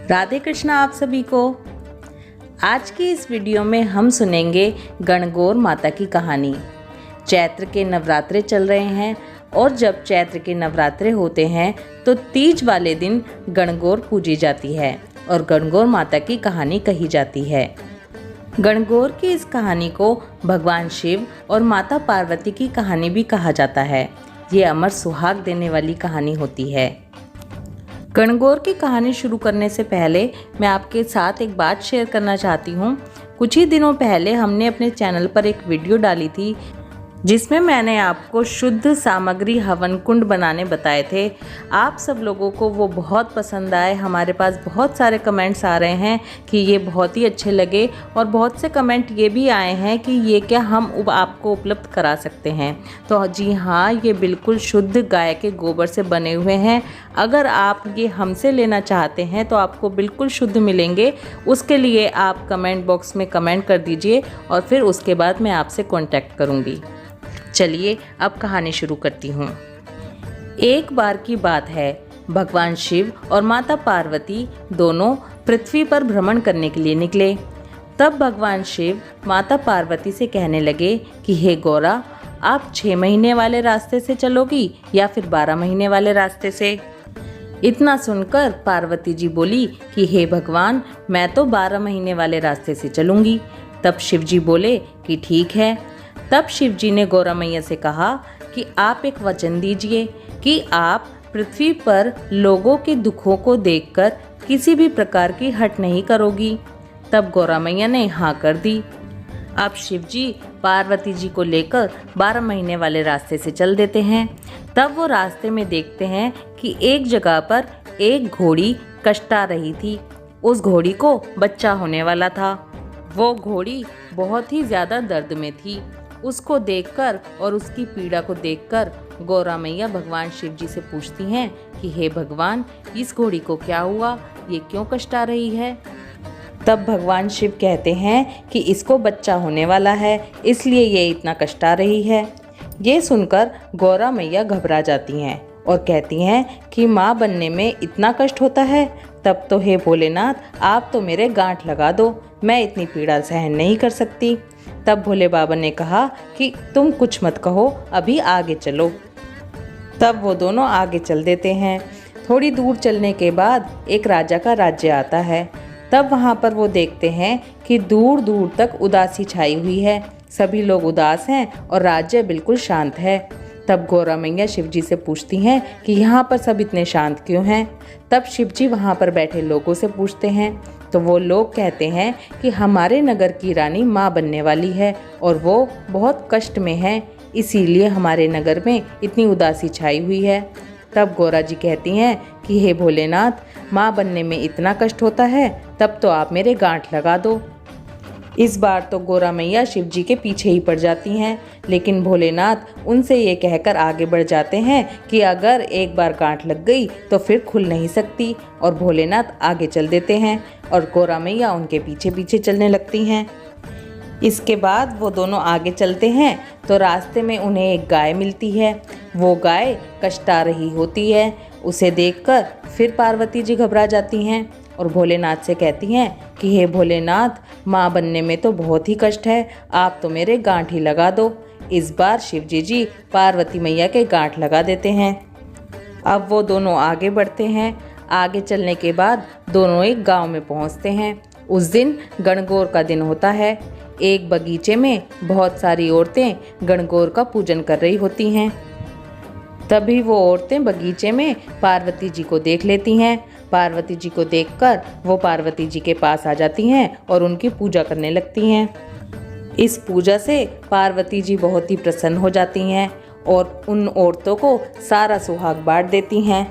राधे कृष्णा आप सभी को। आज की इस वीडियो में हम सुनेंगे गणगौर माता की कहानी। चैत्र के नवरात्रे चल रहे हैं और जब चैत्र के नवरात्रे होते हैं तो तीज वाले दिन गणगौर पूजी जाती है और गणगौर माता की कहानी कही जाती है। गणगौर की इस कहानी को भगवान शिव और माता पार्वती की कहानी भी कहा जाता है। ये अमर सुहाग देने वाली कहानी होती है। गणगौर की कहानी शुरू करने से पहले मैं आपके साथ एक बात शेयर करना चाहती हूँ। कुछ ही दिनों पहले हमने अपने चैनल पर एक वीडियो डाली थी जिसमें मैंने आपको शुद्ध सामग्री हवन कुंड बनाने बताए थे। आप सब लोगों को वो बहुत पसंद आए। हमारे पास बहुत सारे कमेंट्स आ रहे हैं कि ये बहुत ही अच्छे लगे और बहुत से कमेंट ये भी आए हैं कि ये क्या हम आपको उपलब्ध करा सकते हैं। तो जी हाँ, ये बिल्कुल शुद्ध गाय के गोबर से बने हुए हैं। अगर आप ये हमसे लेना चाहते हैं तो आपको बिल्कुल शुद्ध मिलेंगे। उसके लिए आप कमेंट बॉक्स में कमेंट कर दीजिए और फिर उसके बाद मैं आपसे कॉन्टैक्ट करूँगी। चलिए अब कहानी शुरू करती हूँ। एक बार की बात है, भगवान शिव और माता पार्वती दोनों पृथ्वी पर भ्रमण करने के लिए निकले। तब भगवान शिव माता पार्वती से कहने लगे कि हे गौरा, आप 6 महीने वाले रास्ते से चलोगी या फिर 12 महीने वाले रास्ते से। इतना सुनकर पार्वती जी बोली कि हे भगवान, मैं तो 12 महीने वाले रास्ते से चलूँगी। तब शिव जी बोले कि ठीक है। तब शिव जी ने गौरा मैया से कहा कि आप एक वचन दीजिए कि आप पृथ्वी पर लोगों के दुखों को देखकर किसी भी प्रकार की हट नहीं करोगी। तब गौरा मैया ने हाँ कर दी। अब शिव जी पार्वती जी को लेकर 12 महीने वाले रास्ते से चल देते हैं। तब वो रास्ते में देखते हैं कि एक जगह पर एक घोड़ी कष्टा रही थी। उस घोड़ी को बच्चा होने वाला था। वो घोड़ी बहुत ही ज़्यादा दर्द में थी। उसको देखकर और उसकी पीड़ा को देखकर गौरा मैया भगवान शिव जी से पूछती हैं कि हे भगवान, इस घोड़ी को क्या हुआ, ये क्यों कष्टा रही है। तब भगवान शिव कहते हैं कि इसको बच्चा होने वाला है, इसलिए ये इतना कष्टा रही है। ये सुनकर गौरा मैया घबरा जाती हैं और कहती हैं कि माँ बनने में इतना कष्ट होता है। तब तो हे भोलेनाथ, आप तो मेरे गांठ लगा दो, मैं इतनी पीड़ा सहन नहीं कर सकती। तब भोले बाबा ने कहा कि तुम कुछ मत कहो, अभी आगे चलो। तब वो दोनों आगे चल देते हैं। थोड़ी दूर चलने के बाद एक राजा का राज्य आता है। तब वहाँ पर वो देखते हैं कि दूर दूर तक उदासी छाई हुई है। सभी लोग उदास हैं और राज्य बिल्कुल शांत है। तब गौरा मैया शिव जी से पूछती हैं कि यहाँ पर सब इतने शांत क्यों हैं। तब शिव जी वहाँ पर बैठे लोगों से पूछते हैं तो वो लोग कहते हैं कि हमारे नगर की रानी माँ बनने वाली है और वो बहुत कष्ट में है, इसीलिए हमारे नगर में इतनी उदासी छाई हुई है। तब गौरा जी कहती हैं कि हे भोलेनाथ, माँ बनने में इतना कष्ट होता है, तब तो आप मेरे गांठ लगा दो। इस बार तो गौरा मैया शिव जी के पीछे ही पड़ जाती हैं, लेकिन भोलेनाथ उनसे ये कहकर आगे बढ़ जाते हैं कि अगर एक बार गांठ लग गई तो फिर खुल नहीं सकती। और भोलेनाथ आगे चल देते हैं और गौरा मैया उनके पीछे पीछे चलने लगती हैं। इसके बाद वो दोनों आगे चलते हैं तो रास्ते में उन्हें एक गाय मिलती है। वो गाय कष्टा रही होती है। उसे देखकर फिर पार्वती जी घबरा जाती हैं और भोलेनाथ से कहती हैं कि हे भोलेनाथ, माँ बनने में तो बहुत ही कष्ट है, आप तो मेरे गांठ ही लगा दो। इस बार शिव जी पार्वती मैया के गांठ लगा देते हैं। अब वो दोनों आगे बढ़ते हैं। आगे चलने के बाद दोनों एक गांव में पहुंचते हैं। उस दिन गणगौर का दिन होता है। एक बगीचे में बहुत सारी औरतें गणगौर का पूजन कर रही होती हैं। तभी वो औरतें बगीचे में पार्वती जी को देख लेती हैं। पार्वती जी को देखकर वो पार्वती जी के पास आ जाती हैं और उनकी पूजा करने लगती हैं। इस पूजा से पार्वती जी बहुत ही प्रसन्न हो जाती हैं और उन औरतों को सारा सुहाग बांट देती हैं।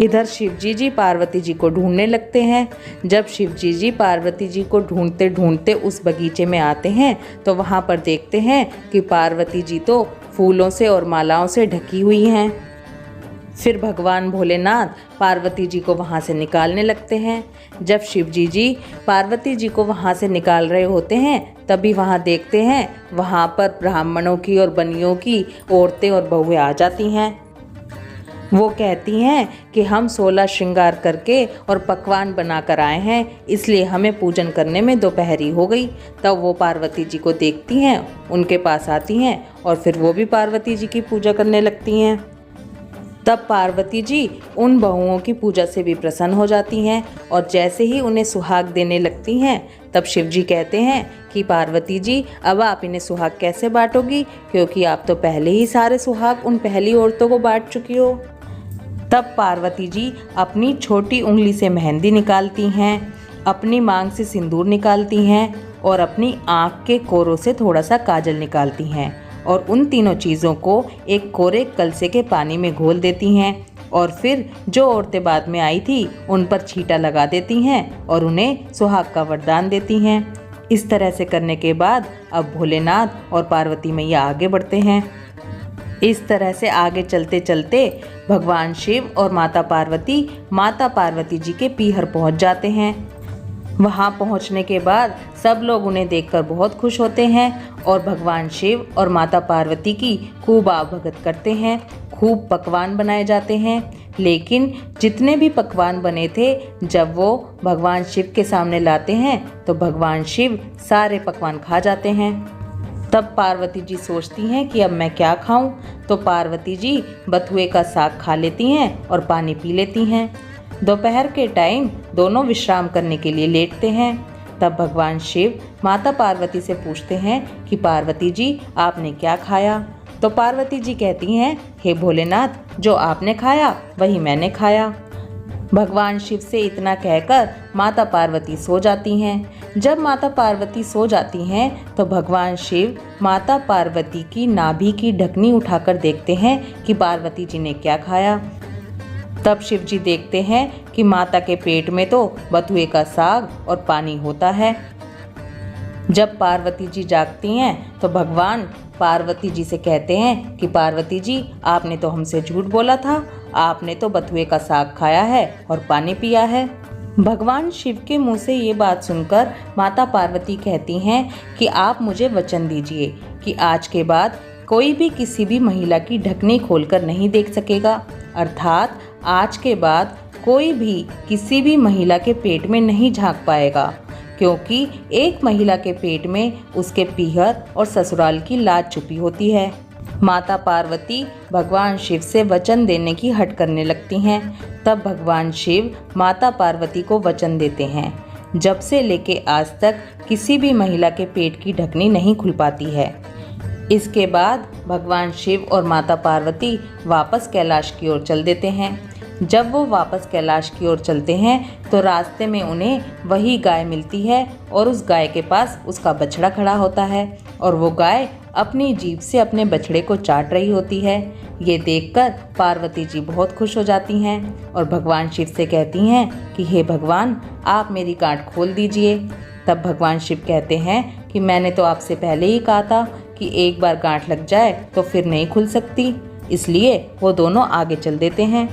इधर शिव जी पार्वती जी को ढूंढने लगते हैं। जब शिव जी पार्वती जी को ढूंढते ढूंढते उस बगीचे में आते हैं तो वहाँ पर देखते हैं कि पार्वती जी तो फूलों से और मालाओं से ढकी हुई हैं। फिर भगवान भोलेनाथ पार्वती जी को वहाँ से निकालने लगते हैं। जब शिव जी पार्वती जी को वहाँ से निकाल रहे होते हैं तभी वहाँ देखते हैं वहाँ पर ब्राह्मणों की और बनियों की औरतें और बहुएं आ जाती हैं। वो कहती हैं कि हम 16 श्रृंगार करके और पकवान बनाकर आए हैं, इसलिए हमें पूजन करने में दोपहरी हो गई। तब वो पार्वती जी को देखती हैं, उनके पास आती हैं और फिर वो भी पार्वती जी की पूजा करने लगती हैं। तब पार्वती जी उन बहुओं की पूजा से भी प्रसन्न हो जाती हैं और जैसे ही उन्हें सुहाग देने लगती हैं तब शिव जी कहते हैं कि पार्वती जी अब आप इन्हें सुहाग कैसे बांटोगी, क्योंकि आप तो पहले ही सारे सुहाग उन पहली औरतों को बांट चुकी हो। तब पार्वती जी अपनी छोटी उंगली से मेहंदी निकालती हैं, अपनी मांग से सिंदूर निकालती हैं और अपनी आँख के कोरों से थोड़ा सा काजल निकालती हैं और उन तीनों चीज़ों को एक कोरे कलसे के पानी में घोल देती हैं और फिर जो औरतें बाद में आई थी उन पर छींटा लगा देती हैं और उन्हें सुहाग का वरदान देती हैं। इस तरह से करने के बाद अब भोलेनाथ और पार्वती मैया आगे बढ़ते हैं। इस तरह से आगे चलते चलते भगवान शिव और माता पार्वती जी के पीहर पहुंच जाते हैं। वहां पहुंचने के बाद सब लोग उन्हें देखकर बहुत खुश होते हैं और भगवान शिव और माता पार्वती की खूब आवभगत करते हैं। खूब पकवान बनाए जाते हैं, लेकिन जितने भी पकवान बने थे जब वो भगवान शिव के सामने लाते हैं तो भगवान शिव सारे पकवान खा जाते हैं। तब पार्वती जी सोचती हैं कि अब मैं क्या खाऊं, तो पार्वती जी बथुए का साग खा लेती हैं और पानी पी लेती हैं। दोपहर के टाइम दोनों विश्राम करने के लिए लेटते हैं। तब भगवान शिव माता पार्वती से पूछते हैं कि पार्वती जी आपने क्या खाया, तो पार्वती जी कहती हैं हे भोलेनाथ जो आपने खाया वही मैंने खाया। भगवान शिव से इतना कहकर माता पार्वती सो जाती हैं। जब माता पार्वती सो जाती हैं तो भगवान शिव माता पार्वती की नाभि की ढकनी उठाकर देखते हैं कि पार्वती जी ने क्या खाया। तब शिव जी देखते हैं कि माता के पेट में तो बथुए का साग और पानी होता है। जब पार्वती जी जागती हैं तो भगवान पार्वती जी से कहते हैं कि पार्वती जी आपने तो हमसे झूठ बोला था, आपने तो बथुए का साग खाया है और पानी पिया है। भगवान शिव के मुंह से ये बात सुनकर माता पार्वती कहती हैं कि आप मुझे वचन दीजिए कि आज के बाद कोई भी किसी भी महिला की ढकनी खोलकर नहीं देख सकेगा, अर्थात आज के बाद कोई भी किसी भी महिला के पेट में नहीं झांक पाएगा, क्योंकि एक महिला के पेट में उसके पीहर और ससुराल की लाज छुपी होती है। माता पार्वती भगवान शिव से वचन देने की हट करने लगती हैं। तब भगवान शिव माता पार्वती को वचन देते हैं, जब से लेके आज तक किसी भी महिला के पेट की ढकनी नहीं खुल पाती है। इसके बाद भगवान शिव और माता पार्वती वापस कैलाश की ओर चल देते हैं। जब वो वापस कैलाश की ओर चलते हैं तो रास्ते में उन्हें वही गाय मिलती है और उस गाय के पास उसका बछड़ा खड़ा होता है और वो गाय अपनी जीभ से अपने बछड़े को चाट रही होती है। ये देखकर पार्वती जी बहुत खुश हो जाती हैं और भगवान शिव से कहती हैं कि हे भगवान आप मेरी गांठ खोल दीजिए। तब भगवान शिव कहते हैं कि मैंने तो आपसे पहले ही कहा था कि एक बार गांठ लग जाए तो फिर नहीं खुल सकती। इसलिए वो दोनों आगे चल देते हैं।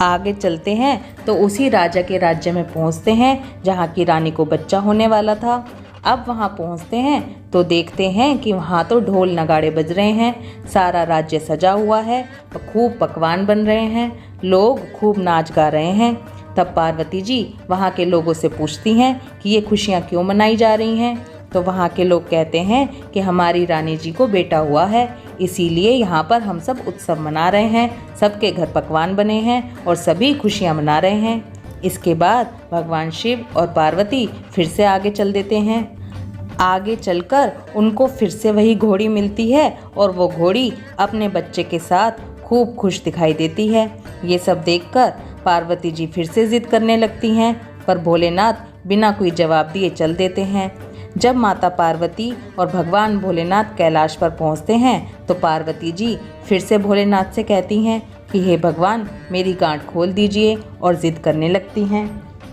आगे चलते हैं तो उसी राजा के राज्य में पहुंचते हैं जहां की रानी को बच्चा होने वाला था। अब वहां पहुंचते हैं तो देखते हैं कि वहां तो ढोल नगाड़े बज रहे हैं, सारा राज्य सजा हुआ है, खूब पकवान बन रहे हैं, लोग खूब नाच गा रहे हैं। तब पार्वती जी वहां के लोगों से पूछती हैं कि ये खुशियां क्यों मनाई जा रही हैं, तो वहाँ के लोग कहते हैं कि हमारी रानी जी को बेटा हुआ है, इसीलिए यहाँ पर हम सब उत्सव मना रहे हैं, सबके घर पकवान बने हैं और सभी खुशियाँ मना रहे हैं। इसके बाद भगवान शिव और पार्वती फिर से आगे चल देते हैं। आगे चलकर उनको फिर से वही घोड़ी मिलती है और वो घोड़ी अपने बच्चे के साथ खूब खुश दिखाई देती है। ये सब देखकर पार्वती जी फिर से जिद करने लगती हैं, पर भोलेनाथ बिना कोई जवाब दिए चल देते हैं। जब माता पार्वती और भगवान भोलेनाथ कैलाश पर पहुंचते हैं तो पार्वती जी फिर से भोलेनाथ से कहती हैं कि हे भगवान मेरी गांठ खोल दीजिए और जिद करने लगती हैं।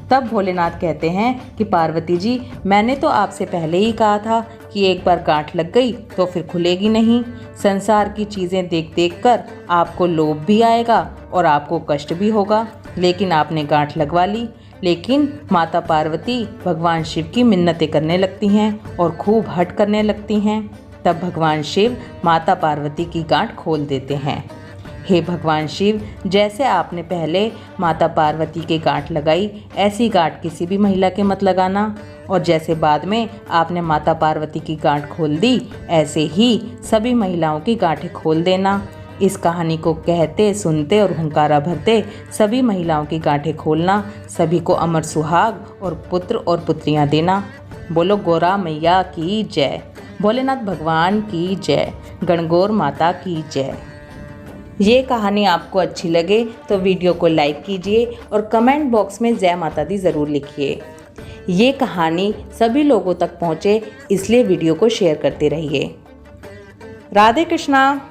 तब भोलेनाथ कहते हैं कि पार्वती जी मैंने तो आपसे पहले ही कहा था कि एक बार गांठ लग गई तो फिर खुलेगी नहीं। संसार की चीज़ें देख देख कर आपको लोभ भी आएगा और आपको कष्ट भी होगा, लेकिन आपने गांठ लगवा ली। लेकिन माता पार्वती भगवान शिव की मिन्नतें करने लगती हैं और खूब हट करने लगती हैं। तब भगवान शिव माता पार्वती की गांठ खोल देते हैं। हे भगवान शिव, जैसे आपने पहले माता पार्वती के गांठ लगाई, ऐसी गांठ किसी भी महिला के मत लगाना। और जैसे बाद में आपने माता पार्वती की गांठ खोल दी, ऐसे ही सभी महिलाओं की गांठें खोल देना। इस कहानी को कहते, सुनते और हुंकारा भरते सभी महिलाओं की गांठें खोलना, सभी को अमर सुहाग और पुत्र और पुत्रियां देना। बोलो गौरा मैया की जय, भोलेनाथ भगवान की जय, गणगौर माता की जय। ये कहानी आपको अच्छी लगे तो वीडियो को लाइक कीजिए और कमेंट बॉक्स में जय माता दी ज़रूर लिखिए। ये कहानी सभी लोगों तक पहुँचे, इसलिए वीडियो को शेयर करते रहिए। राधे कृष्णा।